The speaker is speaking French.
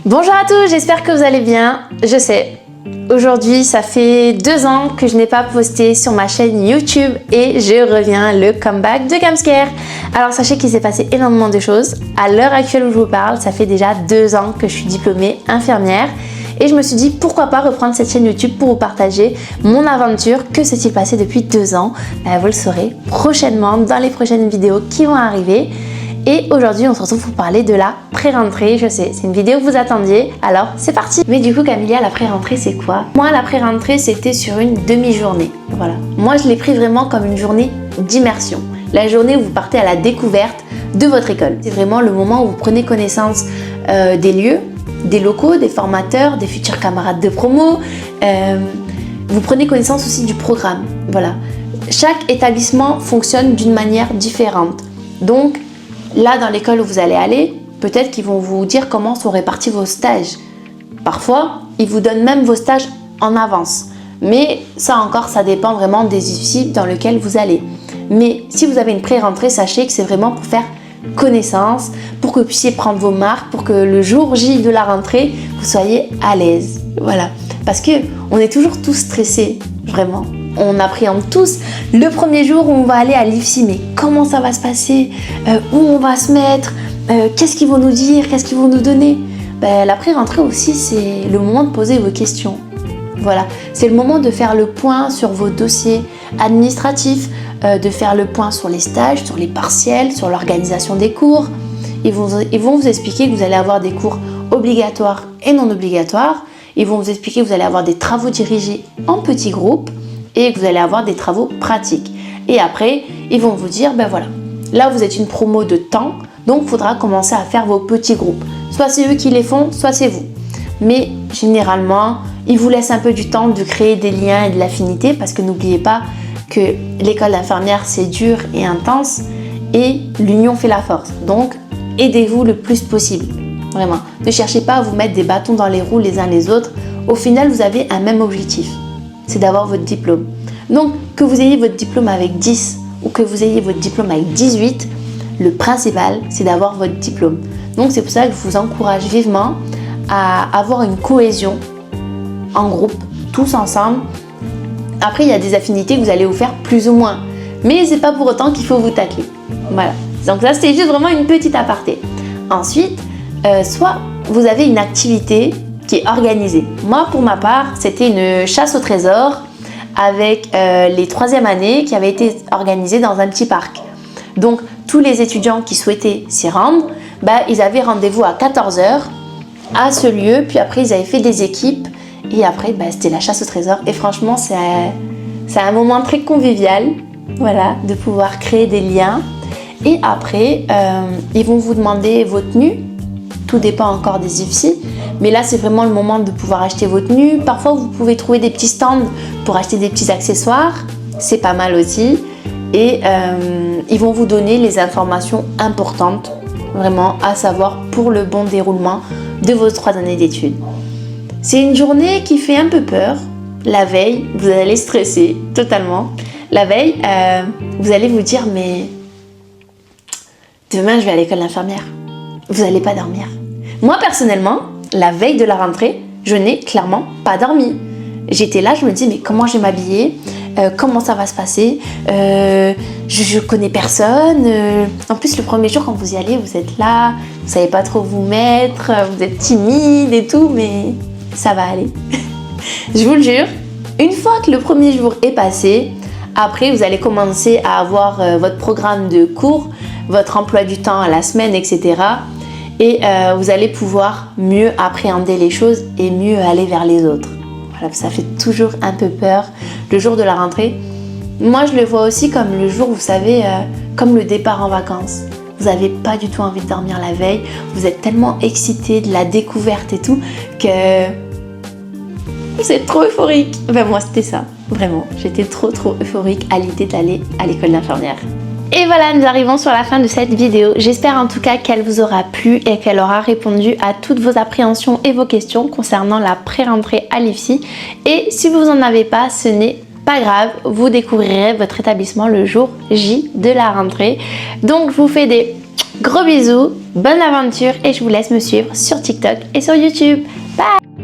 Bonjour à tous, j'espère que vous allez bien. Je sais, aujourd'hui ça fait 2 ans que je n'ai pas posté sur ma chaîne YouTube et je reviens, le comeback de Camscare. Alors sachez qu'il s'est passé énormément de choses. À l'heure actuelle où je vous parle, ça fait déjà 2 ans que je suis diplômée infirmière. Et je me suis dit pourquoi pas reprendre cette chaîne YouTube pour vous partager mon aventure. Que s'est-il passé depuis 2 ans? Vous le saurez prochainement dans les prochaines vidéos qui vont arriver. Et aujourd'hui, on se retrouve pour parler de la pré-rentrée. Je sais, c'est une vidéo que vous attendiez, alors c'est parti. Mais du coup, Camélia, la pré-rentrée, c'est quoi? Moi, la pré-rentrée, c'était sur une demi-journée. Voilà. Moi, je l'ai pris vraiment comme une journée d'immersion. La journée où vous partez à la découverte de votre école. C'est vraiment le moment où vous prenez connaissance des lieux, des locaux, des formateurs, des futurs camarades de promo. Vous prenez connaissance aussi du programme. Voilà. Chaque établissement fonctionne d'une manière différente. Donc, là, dans l'école où vous allez aller, peut-être qu'ils vont vous dire comment sont répartis vos stages. Parfois, ils vous donnent même vos stages en avance. Mais ça encore, ça dépend vraiment des UCI dans lesquels vous allez. Mais si vous avez une pré-rentrée, sachez que c'est vraiment pour faire connaissance, pour que vous puissiez prendre vos marques, pour que le jour J de la rentrée, vous soyez à l'aise. Voilà. Parce qu'on est toujours tous stressés, vraiment. On appréhende tous le premier jour où on va aller à l'IFSI, mais comment ça va se passer, où on va se mettre, qu'est-ce qu'ils vont nous dire, qu'est-ce qu'ils vont nous donner. La pré-rentrée aussi, c'est le moment de poser vos questions. Voilà, c'est le moment de faire le point sur vos dossiers administratifs, de faire le point sur les stages, sur les partiels, sur l'organisation des cours. Ils vont vous expliquer que vous allez avoir des cours obligatoires et non obligatoires. Ils vont vous expliquer que vous allez avoir des travaux dirigés en petits groupes et que vous allez avoir des travaux pratiques. Et après, ils vont vous dire, voilà, là vous êtes une promo de temps, donc il faudra commencer à faire vos petits groupes. Soit c'est eux qui les font, soit c'est vous. Mais généralement, ils vous laissent un peu du temps de créer des liens et de l'affinité, parce que n'oubliez pas que l'école d'infirmière, c'est dur et intense, et l'union fait la force. Donc, aidez-vous le plus possible. Vraiment. Ne cherchez pas à vous mettre des bâtons dans les roues les uns les autres. Au final, vous avez un même objectif. C'est d'avoir votre diplôme. Donc, que vous ayez votre diplôme avec 10 ou que vous ayez votre diplôme avec 18, le principal, c'est d'avoir votre diplôme. Donc, c'est pour ça que je vous encourage vivement à avoir une cohésion en groupe, tous ensemble. Après, il y a des affinités que vous allez vous faire plus ou moins. Mais c'est pas pour autant qu'il faut vous tacler. Voilà. Donc ça, c'était juste vraiment une petite aparté. Ensuite, soit vous avez une activité qui est organisée. Moi, pour ma part, c'était une chasse au trésor avec les 3e années qui avait été organisée dans un petit parc. Donc, tous les étudiants qui souhaitaient s'y rendre, ils avaient rendez-vous à 14 h à ce lieu. Puis après, ils avaient fait des équipes. Et après, c'était la chasse au trésor. Et franchement, c'est un moment très convivial, voilà, de pouvoir créer des liens. Et après, ils vont vous demander vos tenues. Tout dépend encore des IFSI, mais là c'est vraiment le moment de pouvoir acheter vos tenues. Parfois vous pouvez trouver des petits stands pour acheter des petits accessoires, c'est pas mal aussi. Et ils vont vous donner les informations importantes, vraiment à savoir pour le bon déroulement de vos 3 années d'études. C'est une journée qui fait un peu peur. La veille, vous allez stresser totalement. La veille, vous allez vous dire mais demain je vais à l'école d'infirmière. Vous n'allez pas dormir. Moi, personnellement, la veille de la rentrée, je n'ai clairement pas dormi. J'étais là, je me dis, mais comment je vais m'habiller? Comment ça va se passer? Je connais personne. En plus, le premier jour, quand vous y allez, vous êtes là, vous ne savez pas trop vous mettre, vous êtes timide et tout, mais ça va aller. Je vous le jure, une fois que le premier jour est passé, après, vous allez commencer à avoir votre programme de cours, votre emploi du temps à la semaine, etc. Et vous allez pouvoir mieux appréhender les choses et mieux aller vers les autres. Voilà, ça fait toujours un peu peur le jour de la rentrée. Moi, je le vois aussi comme le jour, vous savez, comme le départ en vacances. Vous n'avez pas du tout envie de dormir la veille. Vous êtes tellement excité de la découverte et tout que vous êtes trop euphorique. Moi, c'était ça. Vraiment, j'étais trop euphorique à l'idée d'aller à l'école d'infirmière. Et voilà, nous arrivons sur la fin de cette vidéo. J'espère en tout cas qu'elle vous aura plu et qu'elle aura répondu à toutes vos appréhensions et vos questions concernant la pré-rentrée à l'IFSI. Et si vous n'en avez pas, ce n'est pas grave, vous découvrirez votre établissement le jour J de la rentrée. Donc je vous fais des Gros bisous, bonne aventure et je vous laisse me suivre sur TikTok et sur YouTube. Bye!